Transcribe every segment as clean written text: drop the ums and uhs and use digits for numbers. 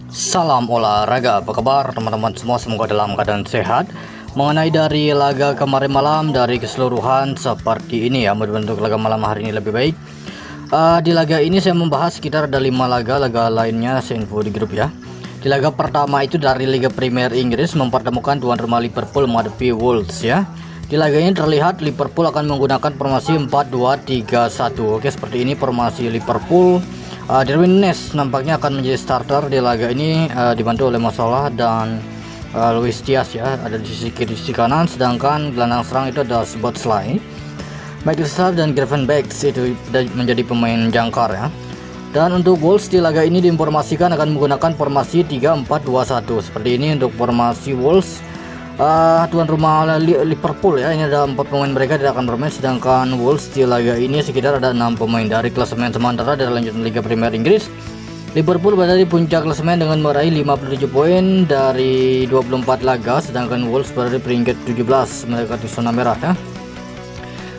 Salam olahraga, apa kabar teman-teman semua, semoga dalam keadaan sehat. Mengenai dari laga kemarin malam, dari keseluruhan seperti ini ya, berbentuk laga malam hari ini lebih baik. Di laga ini saya membahas sekitar ada 5 laga lainnya saya info di grup ya. Di laga pertama itu dari Liga Premier Inggris mempertemukan tuan rumah Liverpool menghadapi Wolves ya. Di laga ini terlihat Liverpool akan menggunakan formasi 4-2-3-1. Oke, seperti ini formasi Liverpool. Darwin Nunez nampaknya akan menjadi starter di laga ini, dibantu oleh Mo Salah dan Luis Diaz ya, ada di sisi kiri, sisi kanan. Sedangkan gelandang serang itu ada Szoboszlai, Michael Sarr dan Gravenberch itu menjadi pemain jangkar ya. Dan untuk Wolves di laga ini diinformasikan akan menggunakan formasi 3-4-2-1 seperti ini untuk formasi Wolves. Tuan rumah Liverpool ya, ini ada 4 pemain mereka tidak akan bermain, sedangkan Wolves di laga ini sekitar ada 6 pemain. Dari klasemen sementara dari lanjutan Liga Premier Inggris, Liverpool berada di puncak klasemen dengan meraih 57 poin dari 24 laga, sedangkan Wolves berada di peringkat 17, mereka di zona merah ya.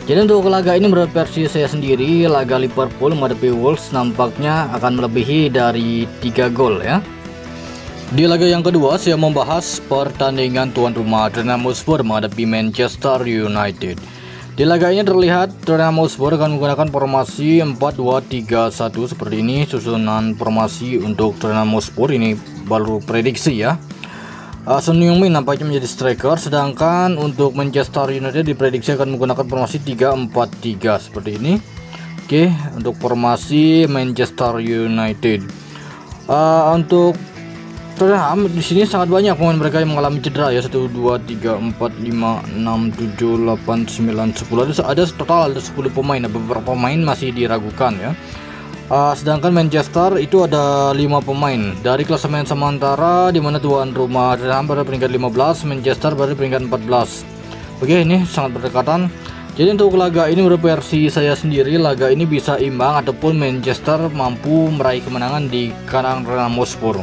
Jadi untuk laga ini menurut versi saya sendiri, laga Liverpool menghadapi Wolves nampaknya akan melebihi dari 3 gol ya. Di laga yang kedua saya membahas pertandingan tuan rumah Tottenham Hotspur menghadapi Manchester United. Di laga ini terlihat Tottenham Hotspur akan menggunakan formasi 4-2-3-1 seperti ini. Susunan formasi untuk Tottenham Hotspur ini baru prediksi ya. Son Heung-min nampaknya menjadi striker, sedangkan untuk Manchester United diprediksi akan menggunakan formasi 3-4-3 seperti ini. Oke, untuk formasi Manchester United. Untuk Tottenham di sini sangat banyak pemain mereka yang mengalami cedera ya, 1 2 3 4 5 6 7 8 9 10, ada total ada 10 pemain. Beberapa pemain masih diragukan ya. Sedangkan Manchester itu ada 5 pemain dari klasemen sementara, di mana tuan rumah Tottenham pada peringkat 15, Manchester pada peringkat 14. Oke, ini sangat berdekatan. Jadi untuk laga ini menurut versi saya sendiri, laga ini bisa imbang ataupun Manchester mampu meraih kemenangan di kandang Tottenham Hotspur.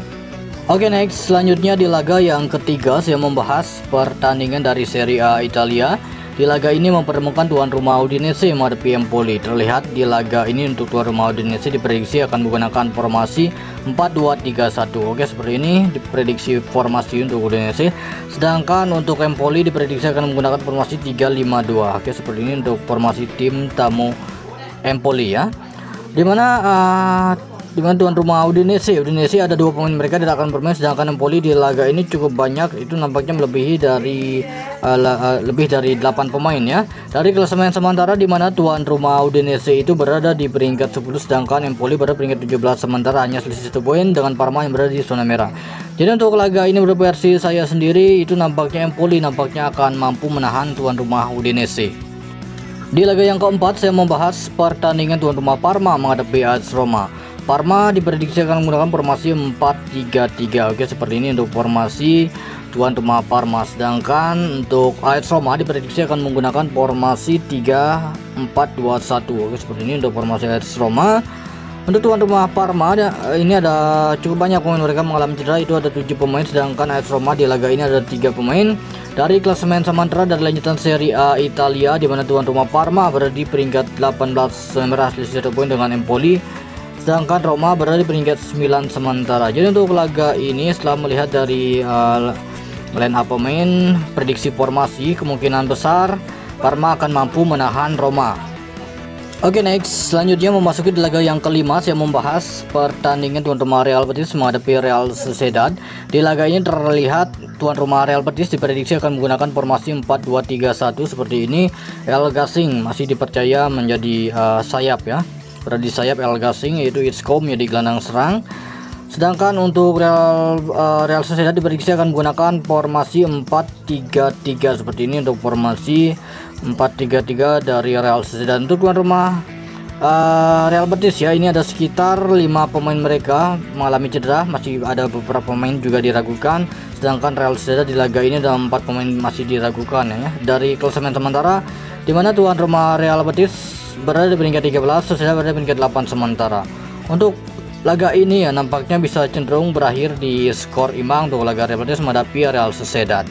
Oke, next selanjutnya di laga yang ketiga saya membahas pertandingan dari Serie A Italia. Di laga ini mempertemukan tuan rumah Udinese menghadapi Empoli. Terlihat di laga ini untuk tuan rumah Udinese diprediksi akan menggunakan formasi 4-2-3-1. Oke, seperti ini diprediksi formasi untuk Udinese. Sedangkan untuk Empoli diprediksi akan menggunakan formasi 3-5-2. Oke, seperti ini untuk formasi tim tamu Empoli ya. Dimana tuan rumah Udinese ada 2 pemain mereka tidak akan bermain, sedangkan Empoli di laga ini cukup banyak, itu nampaknya melebihi dari lebih dari 8 pemain ya. Dari klasemen sementara, di mana tuan rumah Udinese itu berada di peringkat 10, sedangkan Empoli berada peringkat 17, sementara hanya selisih 1 poin dengan Parma yang berada di zona merah. Jadi untuk laga ini menurut versi saya sendiri, itu nampaknya Empoli akan mampu menahan tuan rumah Udinese. Di laga yang keempat saya membahas pertandingan tuan rumah Parma menghadapi AS Roma. Parma diprediksi akan menggunakan formasi 4-3-3. Oke, seperti ini untuk formasi tuan rumah Parma. Sedangkan untuk AS Roma diprediksi akan menggunakan formasi 3-4-2-1. Oke, seperti ini untuk formasi AS Roma. Untuk tuan rumah Parma ini ada cukup banyak pemain mereka mengalami cedera, itu ada 7 pemain, sedangkan AS Roma di laga ini ada 3 pemain. Dari klasemen sementara dari lanjutan Serie A Italia, di mana tuan rumah Parma berada di peringkat 18 merah selisih 1 poin dengan Empoli, sedangkan Roma berada di peringkat 9 sementara. Jadi untuk laga ini setelah melihat dari line up pemain, prediksi formasi, kemungkinan besar Parma akan mampu menahan Roma. Oke, next selanjutnya memasuki di laga yang kelima saya membahas pertandingan tuan rumah Real Betis menghadapi Real Sociedad. Di laga ini terlihat tuan rumah Real Betis diprediksi akan menggunakan formasi 4-2-3-1 seperti ini. El Gasing masih dipercaya menjadi sayap ya. Berada di sayap El Gasing, yaitu Isco menjadi gelandang serang. Sedangkan untuk Real Sociedad diprediksi akan menggunakan formasi 4-3-3 seperti ini untuk formasi 4-3-3 dari Real Sociedad. Untuk tuan rumah Real Betis ya, ini ada sekitar 5 pemain mereka mengalami cedera, masih ada beberapa pemain juga diragukan. Sedangkan Real Sociedad di laga ini ada 4 pemain masih diragukan ya. Dari klasemen sementara, di mana tuan rumah Real Betis berada di peringkat 13, Sociedad berada di peringkat 8 sementara. Untuk laga ini ya nampaknya bisa cenderung berakhir di skor imbang untuk laga Real Betis menghadapi Real Sociedad.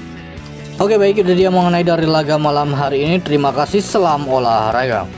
Oke, baik, itu dia mengenai dari laga malam hari ini. Terima kasih, salam olahraga.